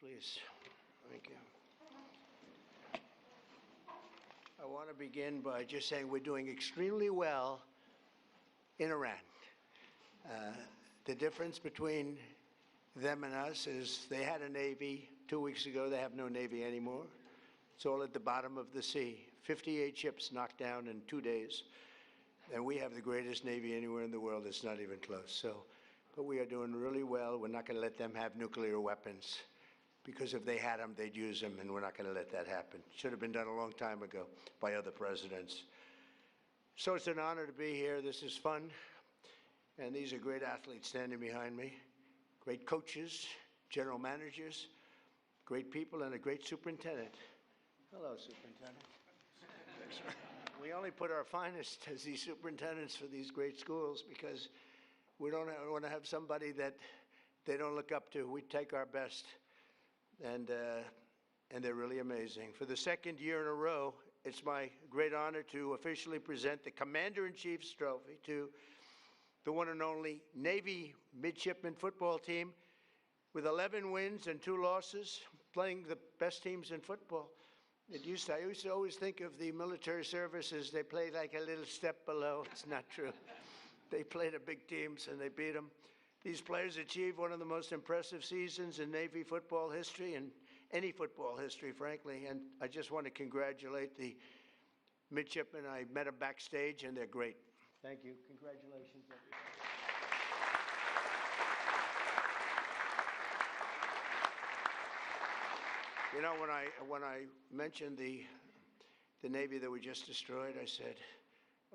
please. Thank you. I want to begin by just saying we're doing extremely well in Iran. The difference between them and us is they had a Navy 2 weeks ago. They have no Navy anymore. It's all at the bottom of the sea. 58 ships knocked down in 2 days. And we have the greatest Navy anywhere in the world. It's not even close. But we are doing really well. We're not going to let them have nuclear weapons, because if they had them, they'd use them, and we're not going to let that happen. Should have been done a long time ago by other presidents. So it's an honor to be here. This is fun. And these are great athletes standing behind me, great coaches, general managers, great people, and a great superintendent. Hello, superintendent. We only put our finest as these superintendents for these great schools because we don't want to have somebody that they don't look up to. We take our best, and they're really amazing. For the second year in a row, it's my great honor to officially present the Commander-in-Chief's Trophy to the one and only Navy Midshipman football team with 11 wins and 2 losses, playing the best teams in football. I used to always think of the military services, they played like a little step below. It's not true. They played the big teams and they beat them. These players achieved one of the most impressive seasons in Navy football history and any football history, frankly. And I just want to congratulate the midshipmen. I met them backstage and they're great. Thank you. Congratulations, everybody. You know, when I mentioned the Navy that we just destroyed, I said,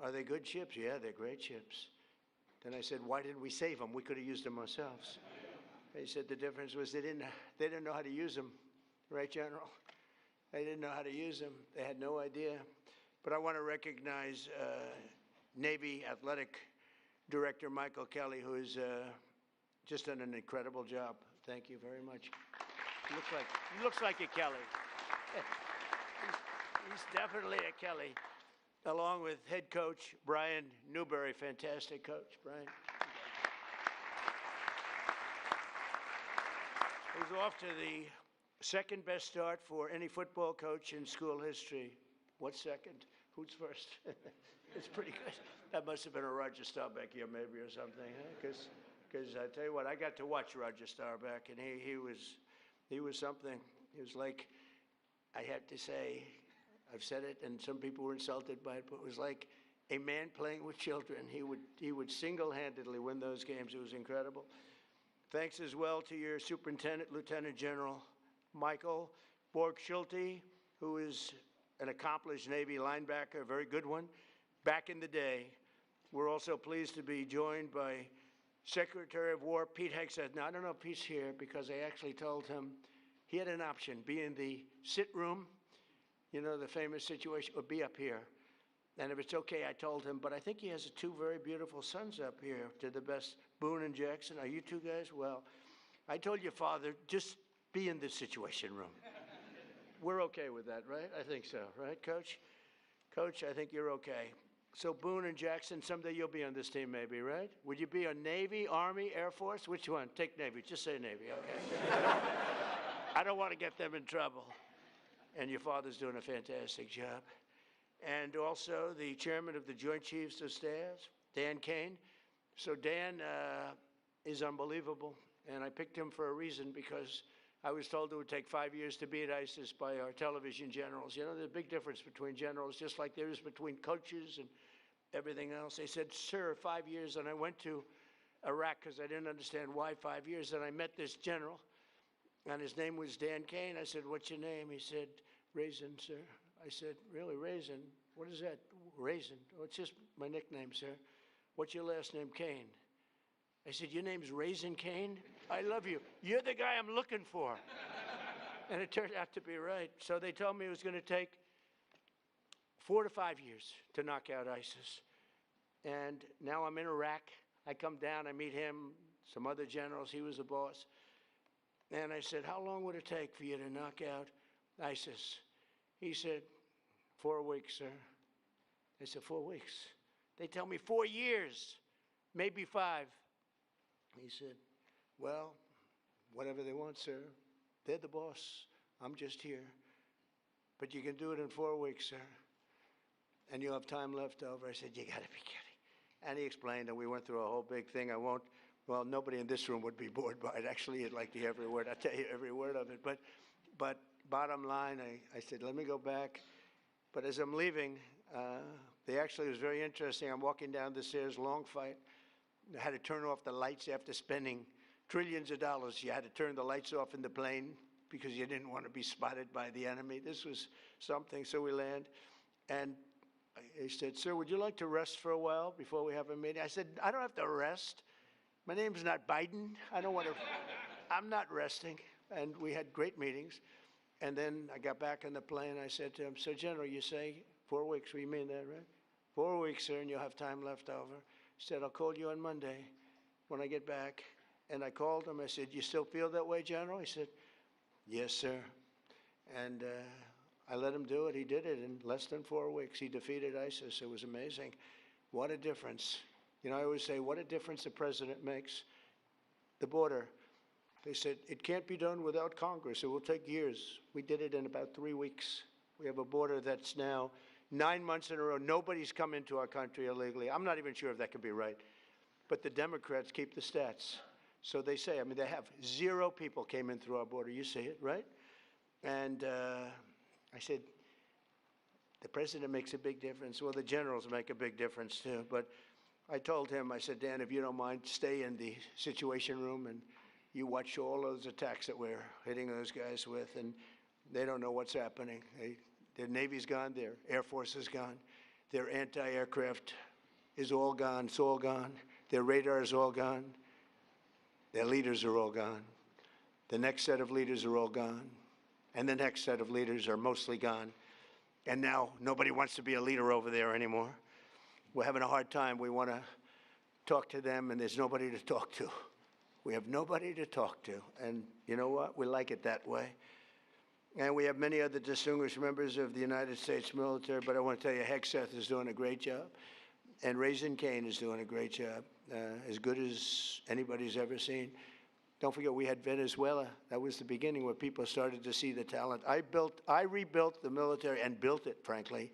"Are they good ships?" "Yeah, they're great ships." Then I said, "Why didn't we save them? We could have used them ourselves." They said the difference was they didn't know how to use them, right, General? They didn't know how to use them. They had no idea. But I want to recognize Navy Athletic Director Michael Kelly, who has just done an incredible job. Thank you very much. He looks like a Kelly. He's definitely a Kelly, along with head coach Brian Newberry, fantastic coach, Brian. He's off to the second best start for any football coach in school history. What's second? Who's first? It's pretty good. That must have been a Roger Staubach year, maybe, or something. Because I tell you what, I got to watch Roger Staubach, and he was something. He was like, I had to say, I've said it, and some people were insulted by it, but it was like a man playing with children. He would single-handedly win those games. It was incredible. Thanks as well to your superintendent, Lieutenant General Michael Borg-Schulte, who is an accomplished Navy linebacker, a very good one, back in the day. We're also pleased to be joined by Secretary of War Pete Hegseth. Now, I don't know if Pete's here because I actually told him he had an option, be in the sit room, you know, the famous situation, or be up here. And if it's okay, I told him, but I think he has 2 very beautiful sons up here, to the best, Boone and Jackson. Are you 2 guys? Well, I told your father, just be in the situation room. We're okay with that, right? I think so, right, Coach? Coach, I think you're okay. So Boone and Jackson, someday you'll be on this team maybe, right? Would you be on Navy, Army, Air Force? Which one? Take Navy. Just say Navy, okay? I don't want to get them in trouble. And your father's doing a fantastic job. And also the chairman of the Joint Chiefs of Staff, Dan Kane. So Dan is unbelievable. And I picked him for a reason because I was told it would take 5 years to beat ISIS by our television generals. You know, there's a big difference between generals, just like there is between coaches and everything else. They said, "Sir, 5 years." And I went to Iraq because I didn't understand why 5 years. And I met this general, and his name was Dan Kane. I said, "What's your name?" He said, "Raisin, sir." I said, "Really, Raisin? What is that?" "Raisin." "Oh, it's just my nickname, sir." "What's your last name?" "Kane." I said, "Your name's Raisin Kane? I love you. You're the guy I'm looking for." And it turned out to be right. So they told me it was going to take 4 to 5 years to knock out ISIS. And now I'm in Iraq. I come down, I meet him, some other generals. He was the boss. And I said, "How long would it take for you to knock out ISIS?" He said, 4 weeks, sir. I said, 4 weeks? They tell me 4 years, maybe 5. He said, "Well, whatever they want, sir. They're the boss. I'm just here. But you can do it in 4 weeks, sir. And you'll have time left over. I said, you got to be kidding. And he explained, and we went through a whole big thing. Well, nobody in this room would be bored by it. Actually, you'd like to hear every word. I'll tell you every word of it. But bottom line, I said, let me go back. But as I'm leaving, it was very interesting. I'm walking down the stairs, long fight. I had to turn off the lights after spending trillions of dollars. You had to turn the lights off in the plane because you didn't want to be spotted by the enemy. This was something. So we land, and he said, sir, would you like to rest for a while before we have a meeting? I said, I don't have to rest. My name's not Biden. I don't want to. I'm not resting. And we had great meetings. And then I got back on the plane. I said to him, so, General, you say 4 weeks. We mean that, right? 4 weeks, sir, and you'll have time left over. He said, I'll call you on Monday when I get back. And I called him. I said, you still feel that way, General? He said, yes, sir. And I let him do it. He did it in less than 4 weeks. He defeated ISIS. It was amazing. What a difference. You know, I always say, what a difference the president makes. The border. They said, it can't be done without Congress. It will take years. We did it in about 3 weeks. We have a border that's now 9 months in a row. Nobody's come into our country illegally. I'm not even sure if that could be right. But the Democrats keep the stats. So they say, I mean, they have 0 people came in through our border. You see it, right? And I said, the president makes a big difference. Well, the generals make a big difference, too. But I told him, I said, Dan, if you don't mind, stay in the Situation Room and you watch all those attacks that we're hitting those guys with, and they don't know what's happening. Their Navy's gone, their Air Force is gone, their anti-aircraft is all gone, it's all gone, their radar is all gone, their leaders are all gone, the next set of leaders are all gone, and the next set of leaders are mostly gone, and now nobody wants to be a leader over there anymore. We're having a hard time. We want to talk to them, and there's nobody to talk to. We have nobody to talk to, and you know what? We like it that way. And we have many other distinguished members of the United States military, but I want to tell you, Hegseth is doing a great job, and Raising Cane is doing a great job, as good as anybody's ever seen. Don't forget, we had Venezuela. That was the beginning where people started to see the talent. I rebuilt the military and built it, frankly,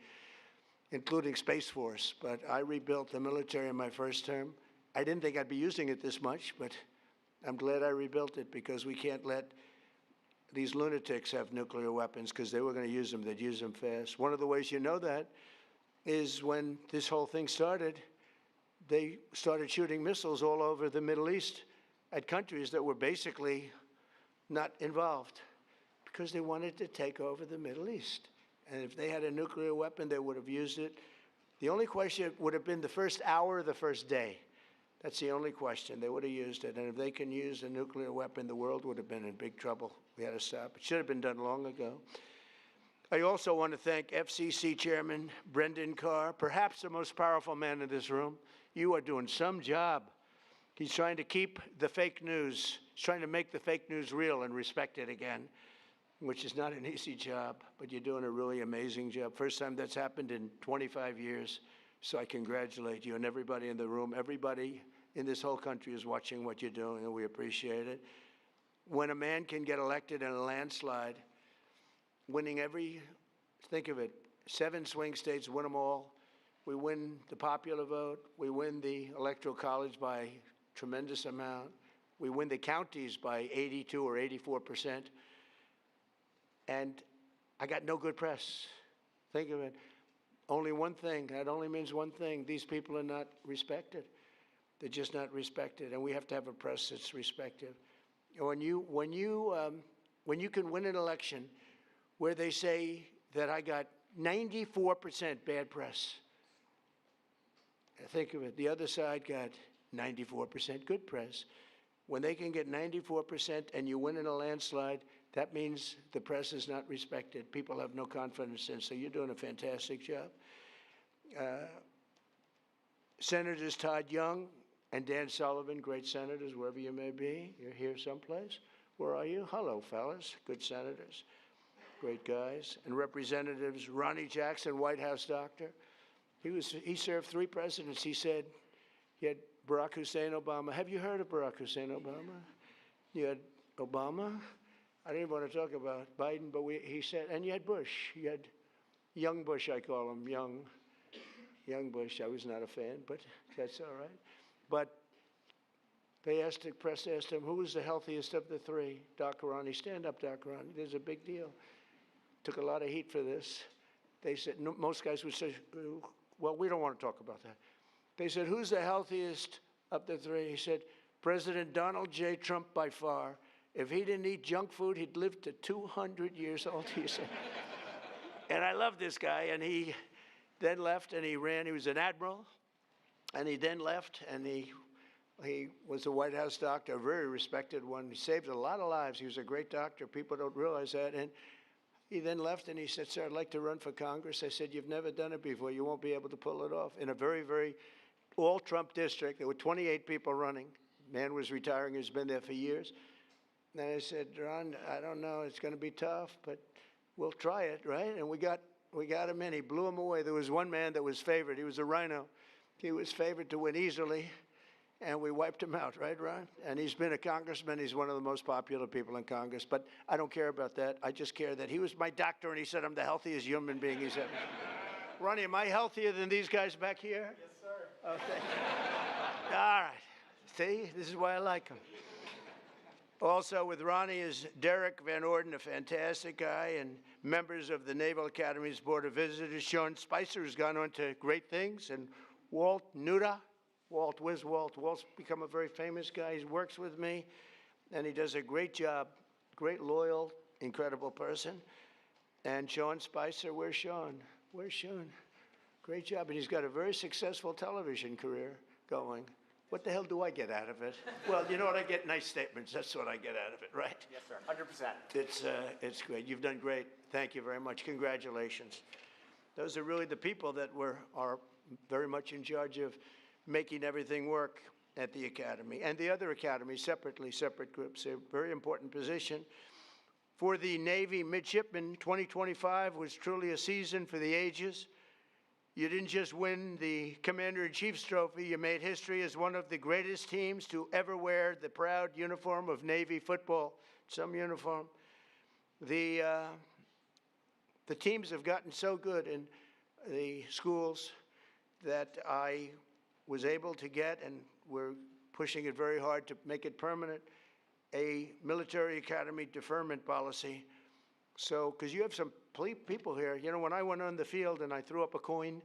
including Space Force, but I rebuilt the military in my first term. I didn't think I'd be using it this much, but I'm glad I rebuilt it, because we can't let these lunatics have nuclear weapons, because they were going to use them. They'd use them fast. One of the ways you know that is when this whole thing started, they started shooting missiles all over the Middle East at countries that were basically not involved, because they wanted to take over the Middle East. And if they had a nuclear weapon, they would have used it. The only question would have been the first hour or the first day. That's the only question. They would have used it. And if they can use a nuclear weapon, the world would have been in big trouble. We had to stop. It should have been done long ago. I also want to thank FCC Chairman Brendan Carr, perhaps the most powerful man in this room. You are doing some job. He's trying to keep the fake news. He's trying to make the fake news real and respected again, which is not an easy job, but you're doing a really amazing job. First time that's happened in 25 years. So I congratulate you and everybody in the room. Everybody in this whole country is watching what you're doing, and we appreciate it. When a man can get elected in a landslide, winning think of it, 7 swing states, win them all. We win the popular vote. We win the Electoral College by a tremendous amount. We win the counties by 82 or 84%. And I got no good press. Think of it. Only one thing. That only means one thing. These people are not respected. They're just not respected, and we have to have a press that's respected. When you can win an election where they say that I got 94% bad press, think of it. The other side got 94% good press. When they can get 94% and you win in a landslide, that means the press is not respected. People have no confidence in. So you're doing a fantastic job. Senators Todd Young and Dan Sullivan, great senators, wherever you may be. You're here someplace. Where are you? Hello, fellas. Good senators. Great guys. And Representatives Ronnie Jackson, White House doctor. He served 3 presidents. He said he had Barack Hussein Obama. Have you heard of Barack Hussein Obama? You had Obama, I didn't want to talk about Biden, but he said, and you had Bush. You had young Bush, I call him, young Bush. I was not a fan, but that's all right. But the press asked him, who was the healthiest of the three? Doc Ronnie. Stand up, Doc Ronnie. There's a big deal. Took a lot of heat for this. They said, no, most guys would say, well, we don't want to talk about that. They said, who's the healthiest of the three? He said, President Donald J. Trump by far. If he didn't eat junk food, he'd live to 200 years old, he said. And I love this guy, and he then left and he ran. He was an admiral, and he then left, and he was a White House doctor, a very respected one. He saved a lot of lives. He was a great doctor. People don't realize that. And he then left, and he said, sir, I'd like to run for Congress. I said, you've never done it before. You won't be able to pull it off. In a very, very all-Trump district, there were 28 people running. Man was retiring. He's been there for years. And I said, Ron, I don't know. It's going to be tough, but we'll try it, right? And we got him in. He blew him away. There was one man that was favored. He was a rhino. He was favored to win easily, and we wiped him out, right, Ron? And he's been a congressman. He's one of the most popular people in Congress. But I don't care about that. I just care that he was my doctor, and he said I'm the healthiest human being he's ever. Ronnie, am I healthier than these guys back here? Yes, sir. Oh, thank you. All right. See, this is why I like him. Also with Ronnie is Derek Van Orden, a fantastic guy, and members of the Naval Academy's Board of Visitors. Sean Spicer has gone on to great things, and Walt Nuda. Walt, where's Walt? Walt's become a very famous guy. He works with me, and he does a great job. Great, loyal, incredible person. And Sean Spicer, where's Sean? Where's Sean? Great job, and he's got a very successful television career going. What the hell do I get out of it? Well, you know what? I get nice statements. That's what I get out of it, right? Yes, sir. 100%. It's great. You've done great. Thank you very much. Congratulations. Those are really the people that are very much in charge of making everything work at the Academy. And the other academies, separate groups, a very important position. For the Navy midshipmen, 2025 was truly a season for the ages. You didn't just win the Commander-in-Chief's trophy, you made history as one of the greatest teams to ever wear the proud uniform of Navy football, some uniform. The teams have gotten so good in the schools that I was able to get, and we're pushing it very hard to make it permanent, a military academy deferment policy. So, because you have some people here, you know, when I went on the field and I threw up a coin,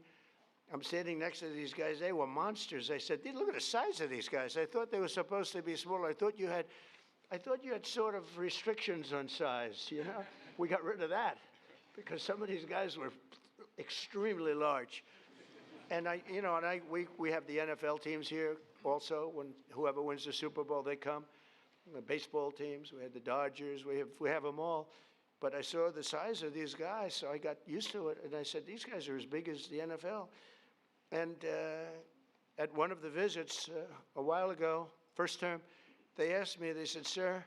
I'm standing next to these guys, they were monsters. I said, look at the size of these guys. I thought they were supposed to be smaller. I thought you had sort of restrictions on size, you know? We got rid of that because some of these guys were extremely large. And we have the NFL teams here also. When whoever wins the Super Bowl, they come. The baseball teams, we had the Dodgers, we have them all. But I saw the size of these guys, so I got used to it. And I said, these guys are as big as the NFL. And at one of the visits a while ago, first term, they asked me, they said, sir,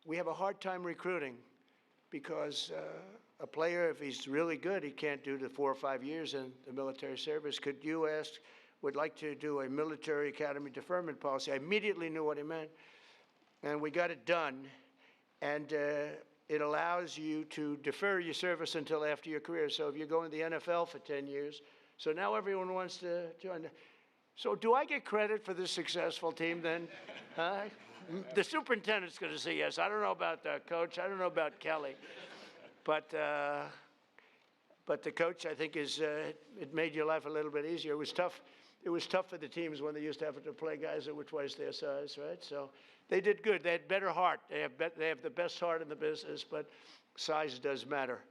we have a hard time recruiting because a player, if he's really good, he can't do the 4 or 5 years in the military service. Could you would like to do a military academy deferment policy? I immediately knew what he meant. And we got it done. And it allows you to defer your service until after your career. So if you're going to the NFL for 10 years, so now everyone wants to join. So do I get credit for this successful team then? The superintendent's going to say yes. I don't know about the coach. I don't know about Kelly. But the coach, I think, it made your life a little bit easier. It was tough. It was tough for the teams when they used to have to play guys that were twice their size, right? So they did good. They had better heart. They have the best heart in the business, but size does matter.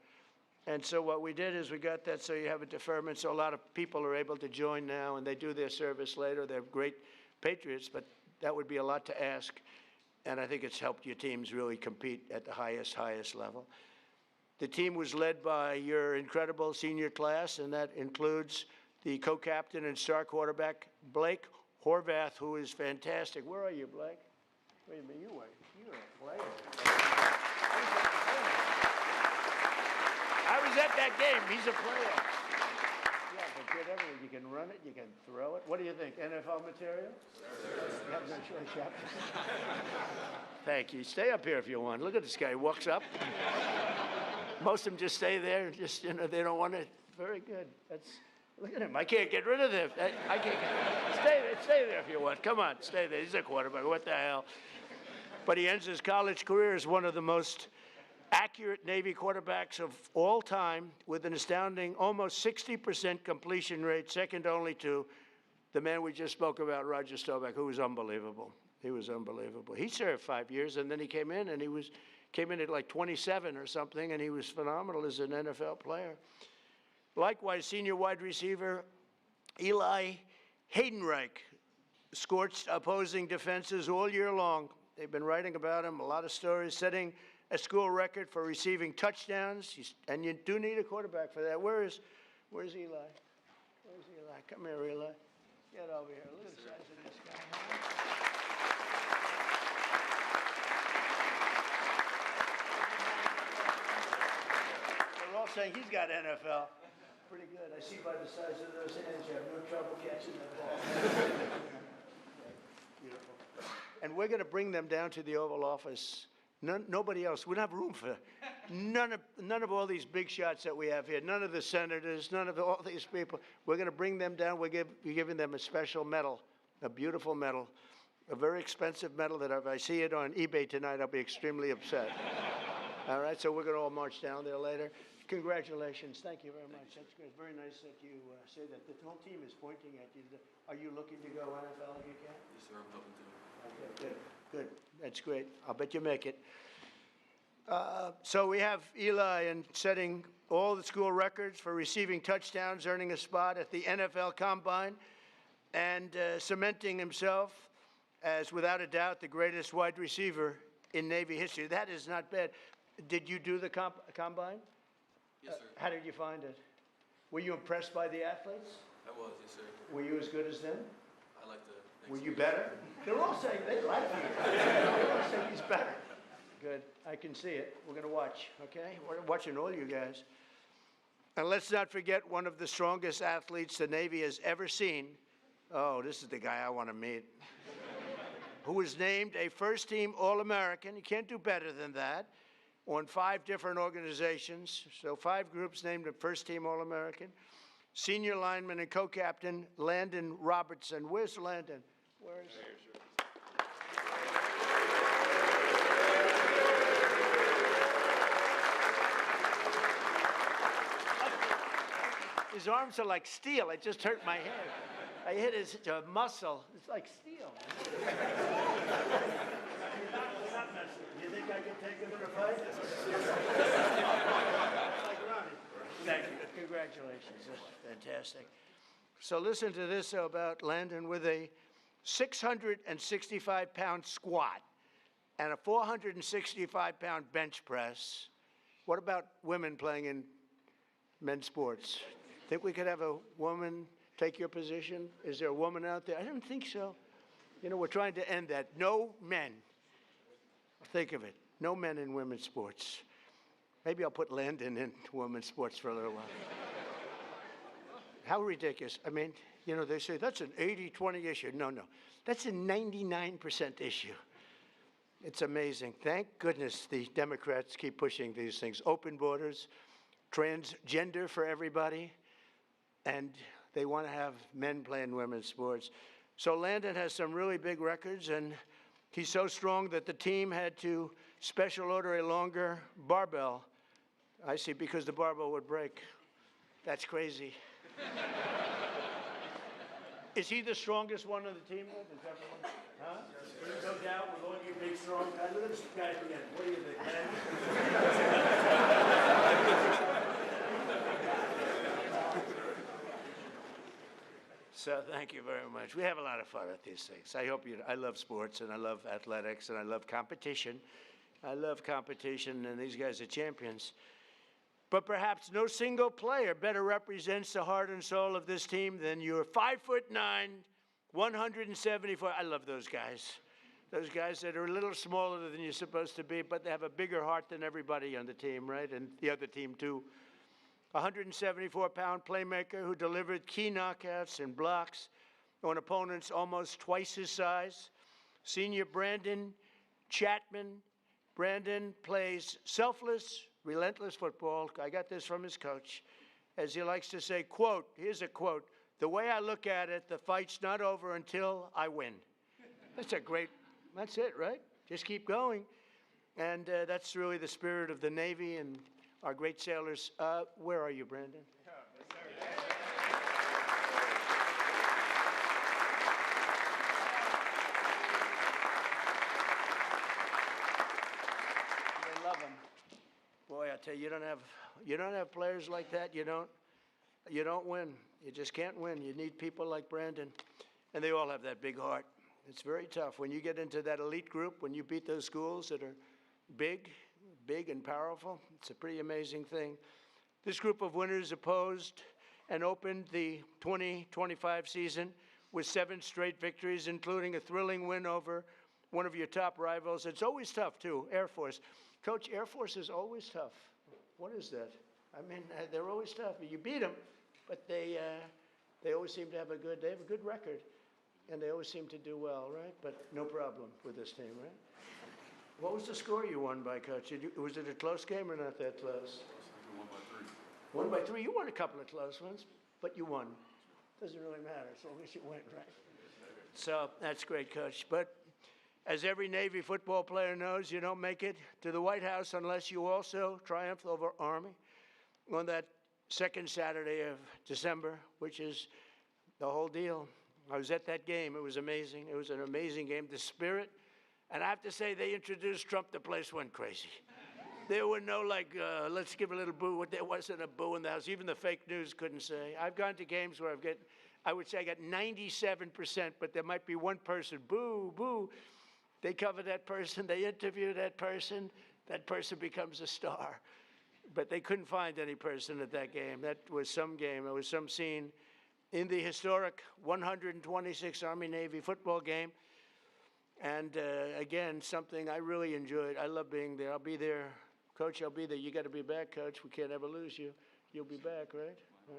And so what we did is we got that so you have a deferment, so a lot of people are able to join now, and they do their service later. They're great patriots, but that would be a lot to ask. And I think it's helped your teams really compete at the highest level. The team was led by your incredible senior class, and that includes the co-captain and star quarterback, Blake Horvath, who is fantastic. Where are you, Blake? Wait a minute, you're a player. I was at that game. He's a player. Yeah, but get everything. You can run it, you can throw it. What do you think? NFL material? You have no choice, you have to. Thank you. Stay up here if you want. Look at this guy. He walks up. Most of them just stay there and just, they don't want to. Very good. Look at him. I can't get rid of him. I can't stay there if you want. Come on, stay there. He's a quarterback. What the hell? But he ends his college career as one of the most accurate Navy quarterbacks of all time with an astounding almost 60% completion rate, second only to the man we just spoke about, Roger Staubach, who was unbelievable. He was unbelievable. He served 5 years, and then he came in, and came in at like 27 or something, and he was phenomenal as an NFL player. Likewise, senior wide receiver Eli Haydenreich scorched opposing defenses all year long. They've been writing about him, a lot of stories, setting a school record for receiving touchdowns. And you do need a quarterback for that. Where's Eli? Where's Eli? Come here, Eli. Get over here. Look at the size of this guy. They're all saying he's got NFL. Pretty good. I see by the size of those hands you have no trouble catching that ball. Beautiful. And we're going to bring them down to the Oval Office. Nobody else. We don't have room for none of all these big shots that we have here. None of the senators, none of all these people. We're going to bring them down. We're giving them a special medal, a beautiful medal, a very expensive medal that if I see it on eBay tonight, I'll be extremely upset. All right, so we're going to all march down there later. Congratulations. Thank you very much. That's great. Very nice that you say that. The whole team is pointing at you. Are you looking to go NFL if you can? Yes, sir. I'm hoping to. Okay, good. That's great. I'll bet you make it. So we have Eli and setting all the school records for receiving touchdowns, earning a spot at the NFL Combine, and cementing himself as, without a doubt, the greatest wide receiver in Navy history. That is not bad. Did you do the Combine? Yes, sir. How did you find it? Were you impressed by the athletes? I was, yes, sir. Were you as good as them? I like the. Were you better? They're all saying they like you. They're all saying he's better. Good. I can see it. We're going to watch, okay? We're watching all you guys. And let's not forget one of the strongest athletes the Navy has ever seen. Oh, this is the guy I want to meet. Who was named a first-team All-American. You can't do better than that. On 5 different organizations. So 5 groups named a first-team All-American. Senior lineman and co-captain Landon Robertson. Where's Landon? Where's his arms are like steel. I just hurt my hand. I hit his muscle. It's like steel. You think I can take him in a fight? Thank you. Congratulations. That's fantastic. So listen to this about Landon with a 665-pound squat and a 465-pound bench press. What about women playing in men's sports? Think we could have a woman take your position? Is there a woman out there? I don't think so. We're trying to end that. No men. Think of it. No men in women's sports. Maybe I'll put Landon in women's sports for a little while. How ridiculous. I mean, they say that's an 80-20 issue. No. That's a 99% issue. It's amazing. Thank goodness the Democrats keep pushing these things. Open borders, transgender for everybody, and they want to have men playing women's sports. So Landon has some really big records, and he's so strong that the team had to special order a longer barbell. I see, because the barbell would break. That's crazy. Is he the strongest one on the team? Is everyone? Huh? No doubt, with all you big, strong guys. Look at this guy again. What do you think, So thank you very much. We have a lot of fun at these things. I love sports, and I love athletics, and I love competition. I love competition, and these guys are champions. But perhaps no single player better represents the heart and soul of this team than your 5'9", 174. I love those guys. Those guys that are a little smaller than you're supposed to be, but they have a bigger heart than everybody on the team, right? And the other team, too. 174-pound playmaker who delivered key knockouts and blocks on opponents almost twice his size. Senior Brandon Chapman. Brandon plays selfless, relentless football. I got this from his coach. As he likes to say, quote, here's a quote, "The way I look at it, the fight's not over until I win." That's a great, that's it, right? Just keep going. And that's really the spirit of the Navy and our great sailors. Where are you, Brandon? They love him. Boy, I tell you, you don't have players like that. You don't win. You just can't win. You need people like Brandon, and they all have that big heart. It's very tough when you get into that elite group. When you beat those schools that are big and powerful, it's a pretty amazing thing. This group of winners opposed and opened the 2025 season with 7 straight victories, including a thrilling win over one of your top rivals. It's always tough, too, Air Force. Coach, Air Force is always tough. What is that? I mean, they're always tough. You beat them, but they always seem to have a good record, and they always seem to do well, right? But no problem with this team, right? What was the score you won by, Coach? Was it a close game or not that close? 1 by 3. You won a couple of close ones, but you won. Doesn't really matter as long as you win, right? So that's great, Coach. But as every Navy football player knows, you don't make it to the White House unless you also triumph over Army on that second Saturday of December, which is the whole deal. I was at that game. It was amazing. It was an amazing game. The spirit, and I have to say, they introduced Trump. The place went crazy. There were no, let's give a little boo. There wasn't a boo in the house. Even the fake news couldn't say. I've gone to games where I would say I got 97%, but there might be one person, boo, boo. They cover that person. They interview that person becomes a star. But they couldn't find any person at that game. That was some game. It was some scene in the historic 126 Army-Navy football game. And again, something I really enjoyed. I love being there. I'll be there. Coach, I'll be there. You got to be back, Coach. We can't ever lose you. You'll be back, right?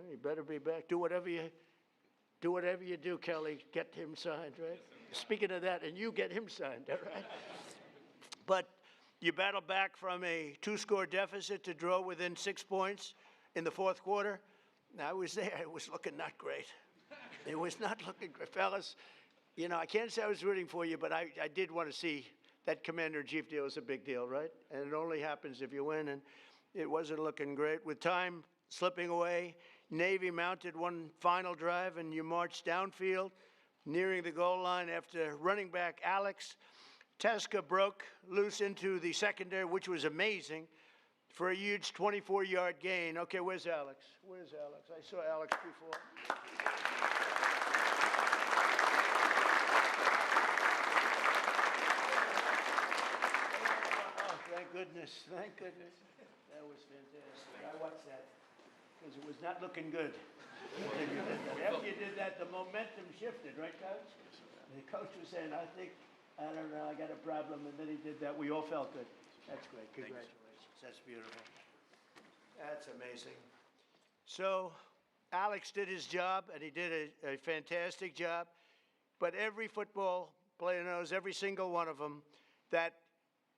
You better be back. Do whatever you do, Kelly. Get him signed, right? Speaking of that, and you get him signed, all right? But you battled back from a 2-score deficit to draw within 6 points in the fourth quarter. Now, I was there. It was looking not great. It was not looking great. Fellas, you know, I can't say I was rooting for you, but I did want to see that commander-in-chief deal. Is a big deal, right? And it only happens if you win, and it wasn't looking great. With time slipping away, Navy mounted one final drive, and you marched downfield, nearing the goal line after running back Alex Tesca broke loose into the secondary, which was amazing, for a huge 24-yard gain. Okay, where's Alex? Where's Alex? I saw Alex before. Oh, thank goodness. Thank goodness. That was fantastic. I watched that because it was not looking good. After you did that, the momentum shifted, right, Coach? The coach was saying, I don't know, I got a problem, and then he did that. We all felt good. That's great. Congratulations. That's beautiful. That's amazing. So Alex did his job, and he did a fantastic job. But every football player knows, every single one of them, that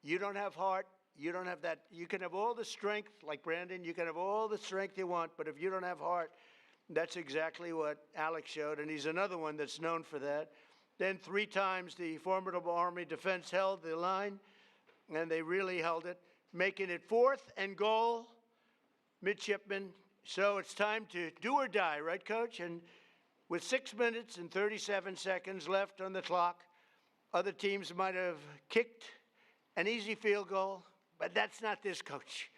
you don't have heart, you don't have that. You can have all the strength, like Brandon, you can have all the strength you want, but if you don't have heart, that's exactly what Alex showed, and he's another one that's known for that. Then 3 times the formidable Army defense held the line, and they really held it, making it 4th and goal, midshipmen. So it's time to do or die, right, Coach? And with 6 minutes and 37 seconds left on the clock, other teams might have kicked an easy field goal, but that's not this, Coach.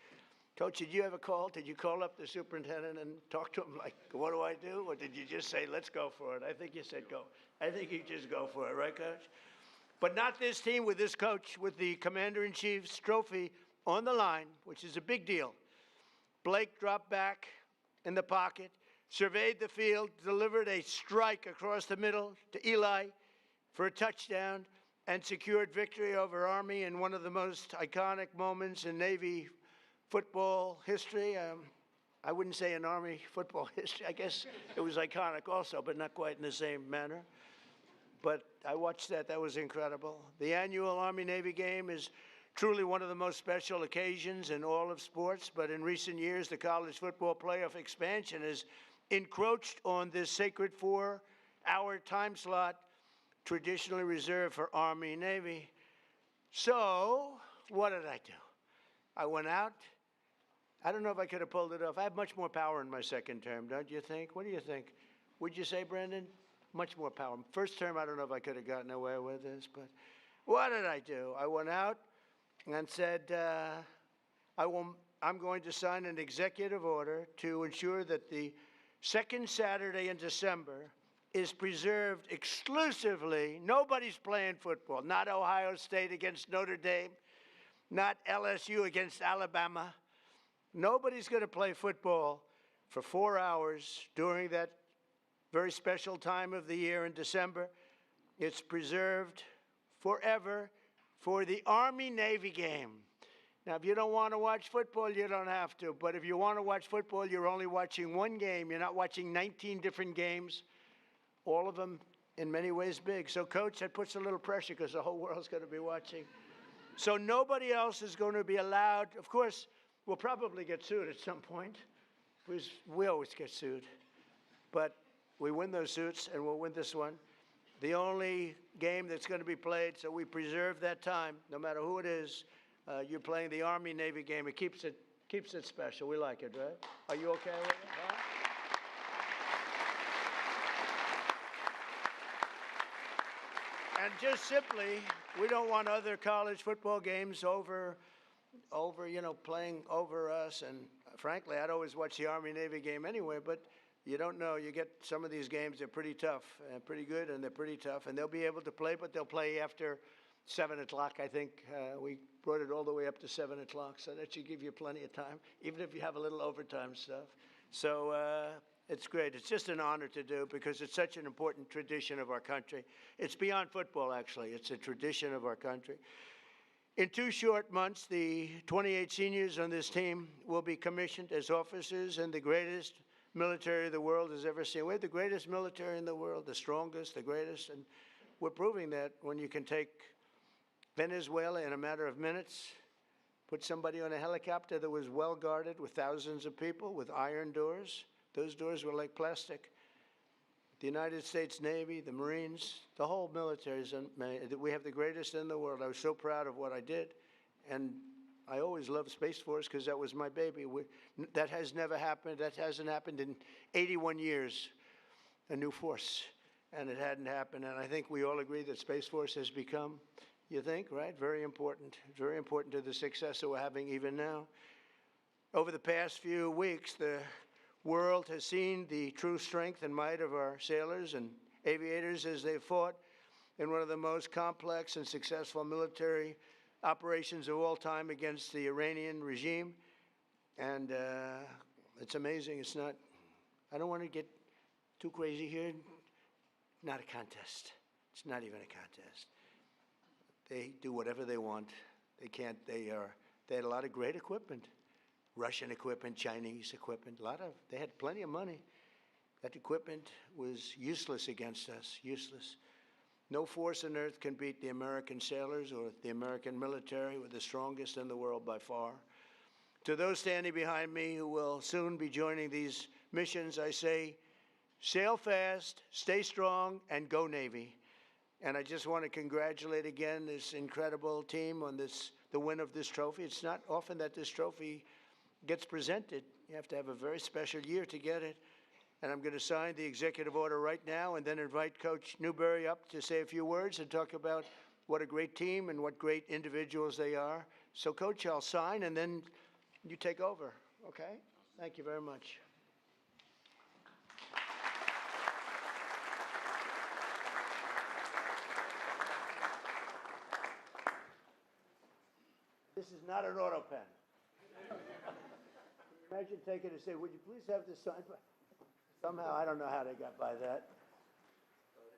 Coach, did you have a call? Did you call up the superintendent and talk to him like, what do I do? Or did you just say, let's go for it? I think you said go. I think you just go for it, right, Coach? But not this team with this coach, with the Commander-in-Chief's trophy on the line, which is a big deal. Blake dropped back in the pocket, surveyed the field, delivered a strike across the middle to Eli for a touchdown, and secured victory over Army in one of the most iconic moments in Navy football history. I wouldn't say in Army football history. I guess it was iconic also, but not quite in the same manner. But I watched that. That was incredible. The annual Army-Navy game is truly one of the most special occasions in all of sports. But in recent years, the college football playoff expansion has encroached on this sacred 4-hour time slot traditionally reserved for Army-Navy. So what did I do? I went out. I don't know if I could have pulled it off. I have much more power in my second term, don't you think? What do you think? Would you say, Brendan? Much more power. First term, I don't know if I could have gotten away with this, but what did I do? I went out and said, I'm going to sign an executive order to ensure that the second Saturday in December is preserved exclusively. Nobody's playing football. Not Ohio State against Notre Dame, not LSU against Alabama. Nobody's going to play football for 4 hours during that very special time of the year in December. It's preserved forever for the Army-Navy game. Now, if you don't want to watch football, you don't have to. But if you want to watch football, you're only watching one game. You're not watching 19 different games, all of them in many ways big. So, Coach, that puts a little pressure because the whole world's going to be watching. So nobody else is going to be allowed. Of course, we'll probably get sued at some point. We always get sued. But we win those suits, and we'll win this one. The only game that's going to be played, so we preserve that time, no matter who it is. You're playing the Army-Navy game. It keeps it special. We like it, right? Are you okay with it? Huh? And just simply, we don't want other college football games over, playing over us. And frankly, I'd always watch the Army-Navy game anyway, but you don't know. You get some of these games, they're pretty tough and pretty good, and they're pretty tough. And they'll be able to play, but they'll play after 7 o'clock, I think. We brought it all the way up to 7 o'clock, so that should give you plenty of time, even if you have a little overtime stuff. So it's great. It's just an honor to do because it's such an important tradition of our country. It's beyond football, actually. It's a tradition of our country. In 2 short months, the 28 seniors on this team will be commissioned as officers in the greatest military the world has ever seen. We have the greatest military in the world, the strongest, the greatest, and we're proving that when you can take Venezuela in a matter of minutes, put somebody on a helicopter that was well guarded with thousands of people with iron doors. Those doors were like plastic. The United States Navy, the Marines, the whole military, we have the greatest in the world. I was so proud of what I did, and I always loved Space Force because that was my baby. That has never happened. That hasn't happened in 81 years, a new force, and it hadn't happened. And I think we all agree that Space Force has become, you think, right, very important to the success that we're having even now. Over the past few weeks, the world has seen the true strength and might of our sailors and aviators as they fought in one of the most complex and successful military operations of all time against the Iranian regime. And it's amazing. It's not, I don't want to get too crazy here. Not a contest. It's not even a contest. They do whatever they want. They can't, they had a lot of great equipment. Russian equipment, Chinese equipment, they had plenty of money. That equipment was useless against us, useless. No force on earth can beat the American sailors or the American military. We're the strongest in the world by far. To those standing behind me who will soon be joining these missions, I say, sail fast, stay strong, and go Navy. And I just want to congratulate again this incredible team on the win of this trophy. It's not often that this trophy gets presented. You have to have a very special year to get it. And I'm going to sign the executive order right now and then invite Coach Newberry up to say a few words and talk about what a great team and what great individuals they are. So, Coach, I'll sign and then you take over, okay? Thank you very much. This is not an auto pen. Imagine taking it and say, would you please have this signed? Somehow, I don't know how they got by that.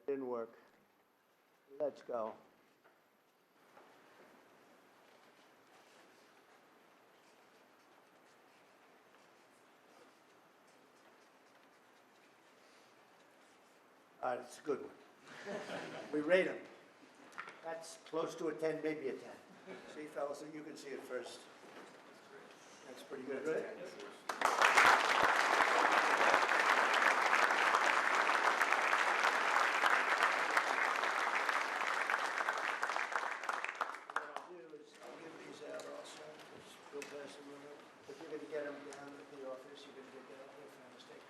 It didn't work. Let's go. All right, it's a good one. We rate them. That's close to a 10, maybe a 10. See, fellas, you can see it first. That's pretty good, right? What I'll do is I'll give these out also. Just go pass them around. If you're going to get them down at the office, you're going to get that up here for a mistake.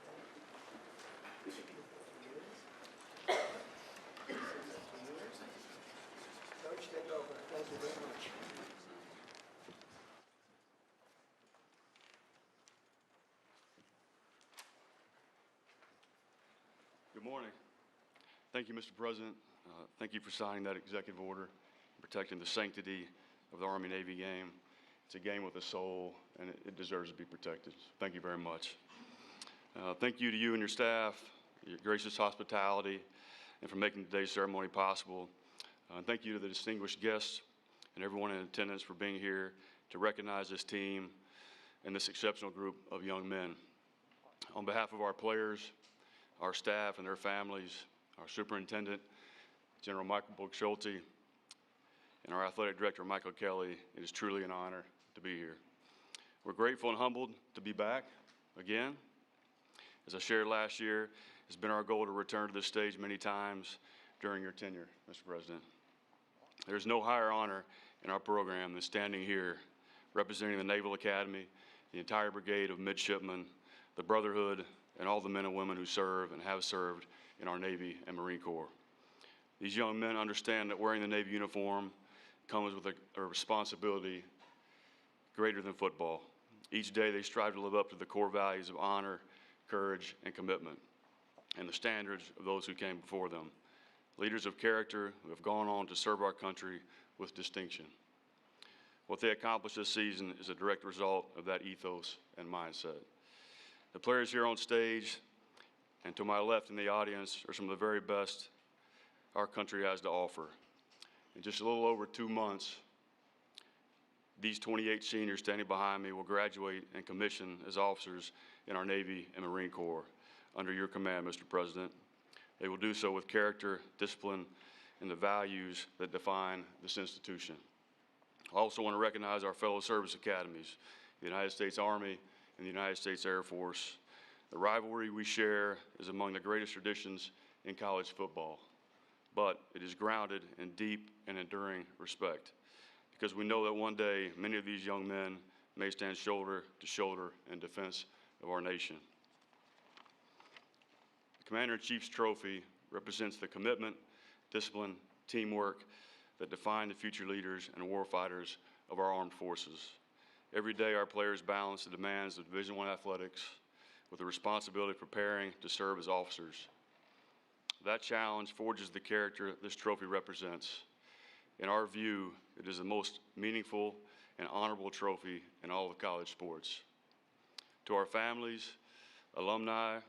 Coach, take over. Thank you very much. Good morning. Thank you, Mr. President. Thank you for signing that executive order, protecting the sanctity of the Army-Navy game. It's a game with a soul, and it deserves to be protected. Thank you very much. Thank you to you and your staff, your gracious hospitality, and for making today's ceremony possible. And thank you to the distinguished guests and everyone in attendance for being here to recognize this team and this exceptional group of young men. On behalf of our players, our staff and their families, our superintendent, General Michael Book-Schulte, and our athletic director, Michael Kelly, it is truly an honor to be here. We're grateful and humbled to be back again. As I shared last year, it's been our goal to return to this stage many times during your tenure, Mr. President. There's no higher honor in our program than standing here representing the Naval Academy, the entire brigade of midshipmen, the Brotherhood, and all the men and women who serve and have served in our Navy and Marine Corps. These young men understand that wearing the Navy uniform comes with a responsibility greater than football. Each day they strive to live up to the core values of honor, courage, and commitment, and the standards of those who came before them. Leaders of character who have gone on to serve our country with distinction. What they accomplished this season is a direct result of that ethos and mindset. The players here on stage and to my left in the audience are some of the very best our country has to offer. In just a little over 2 months, these 28 seniors standing behind me will graduate and commission as officers in our Navy and Marine Corps under your command, Mr. President. They will do so with character, discipline, and the values that define this institution. I also want to recognize our fellow service academies, the United States Army and the United States Air Force. The rivalry we share is among the greatest traditions in college football, but it is grounded in deep and enduring respect, because we know that one day many of these young men may stand shoulder to shoulder in defense of our nation. The Commander-in-Chief's trophy represents the commitment, discipline, teamwork that define the future leaders and warfighters of our armed forces. Every day our players balance the demands of Division I athletics with the responsibility of preparing to serve as officers. That challenge forges the character this trophy represents. In our view, it is the most meaningful and honorable trophy in all of college sports. To our families, alumni,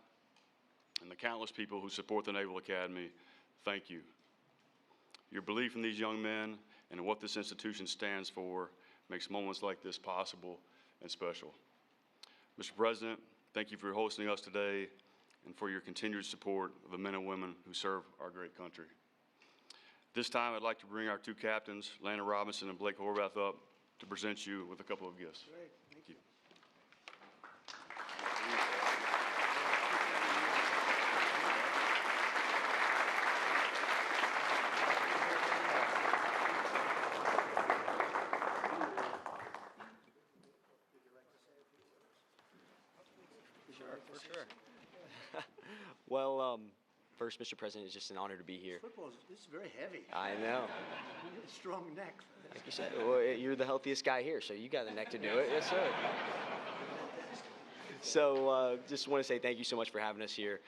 and the countless people who support the Naval Academy, thank you. Your belief in these young men and in what this institution stands for makes moments like this possible and special. Mr. President, thank you for hosting us today and for your continued support of the men and women who serve our great country. This time, I'd like to bring our two captains, Landon Robinson and Blake Horvath, up to present you with a couple of gifts. Great. Thank you. For sure. Well, first, Mr. President, it's just an honor to be here. Football, this is very heavy. I know. You got a strong neck. Like you said, well, you're the healthiest guy here, so you got the neck to do it. Yes, sir. So just want to say thank you so much for having us here.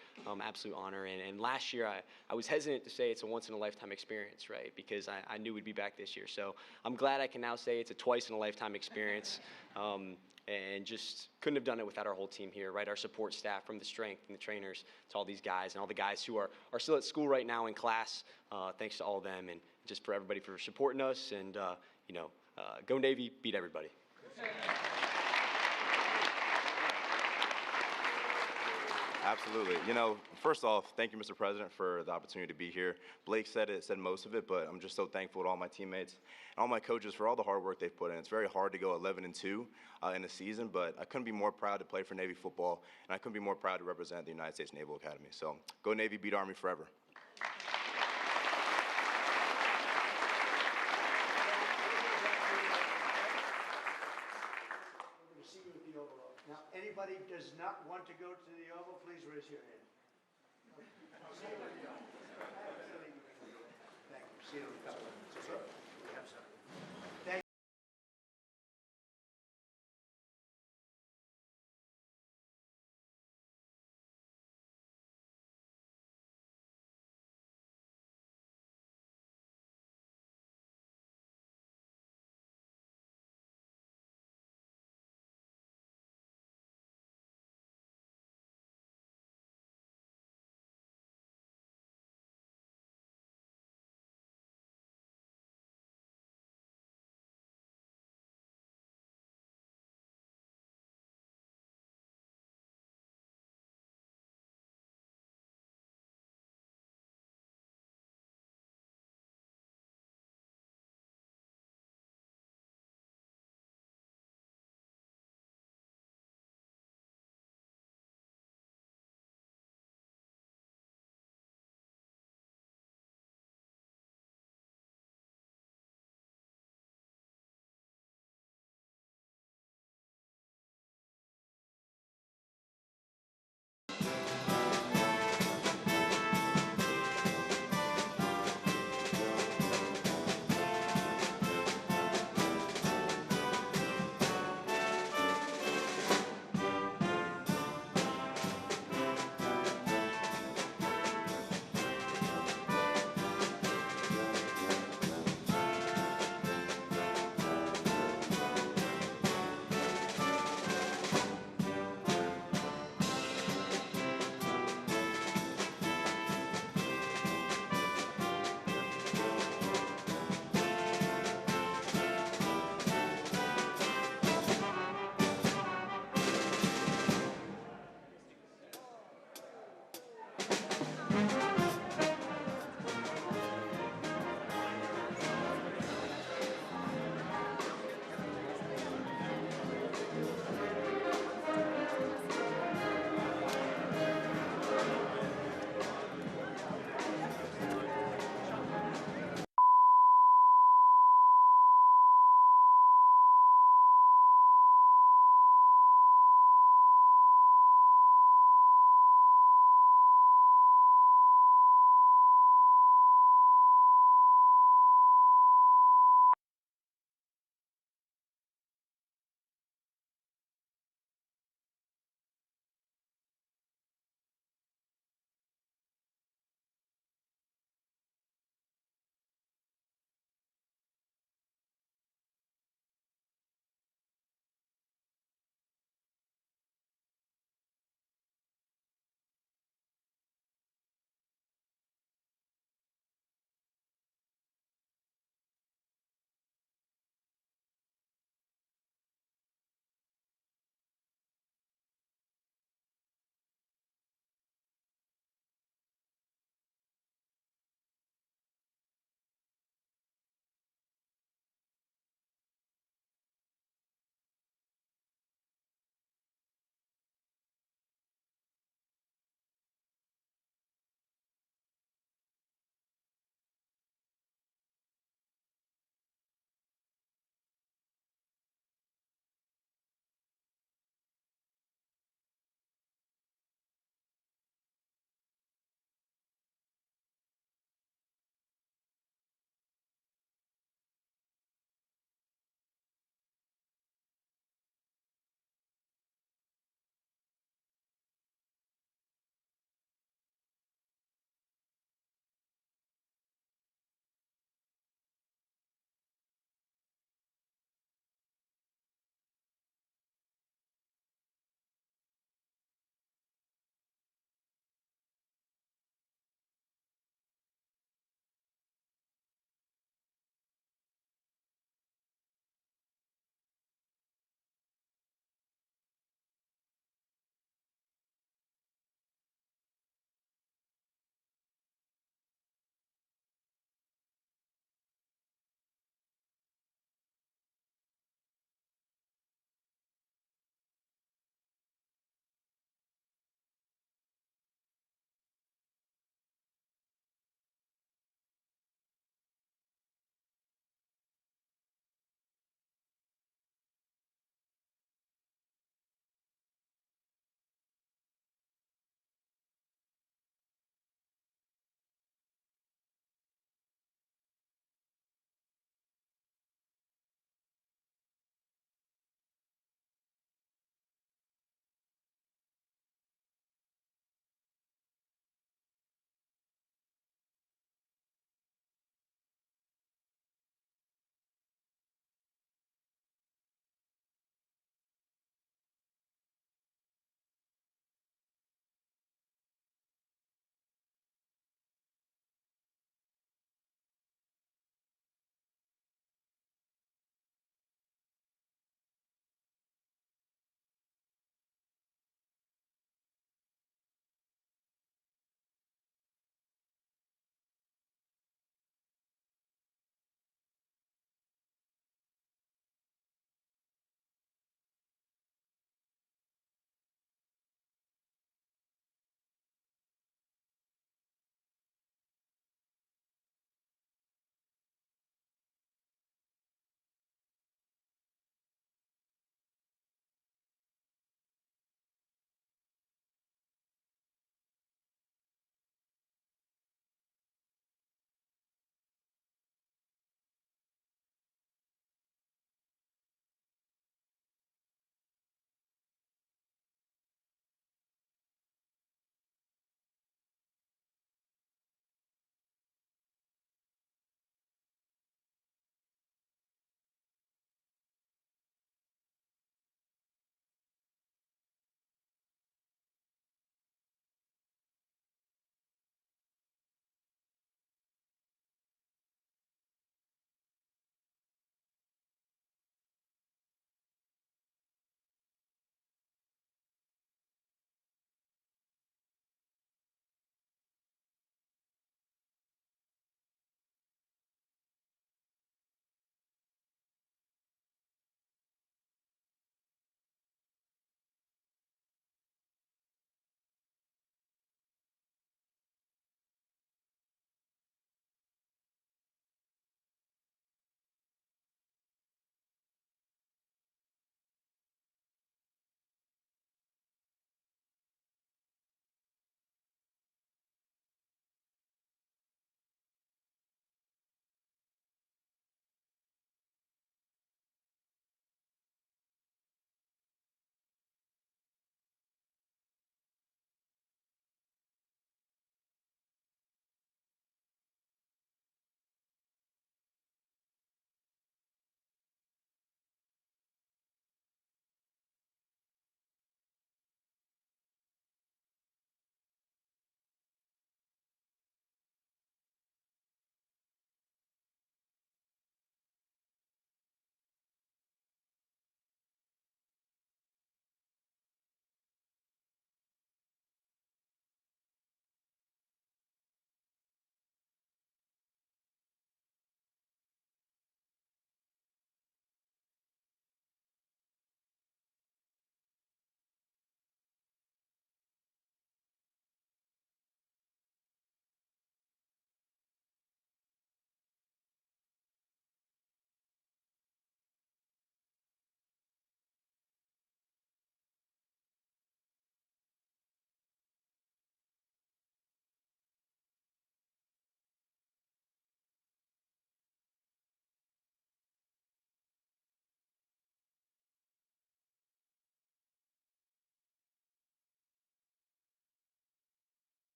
Absolute honor. And last year, I was hesitant to say it's a once-in-a-lifetime experience, right? Because I knew we'd be back this year. So I'm glad I can now say it's a twice-in-a-lifetime experience. And just couldn't have done it without our whole team here, right? Our support staff, from the strength and the trainers to all these guys and all the guys who are still at school right now in class. Thanks to all of them, and just for everybody for supporting us. And, go Navy, beat everybody. Absolutely. You know, first off, thank you, Mr. President, for the opportunity to be here. Blake said most of it, but I'm just so thankful to all my teammates and all my coaches for all the hard work they've put in. It's very hard to go 11-2 in a season, but I couldn't be more proud to play for Navy football, and I couldn't be more proud to represent the United States Naval Academy. So go Navy, beat Army forever. See you at the Oval. Now, anybody does not want to go to the Oval, please raise your hand. I'll see you at the Oval.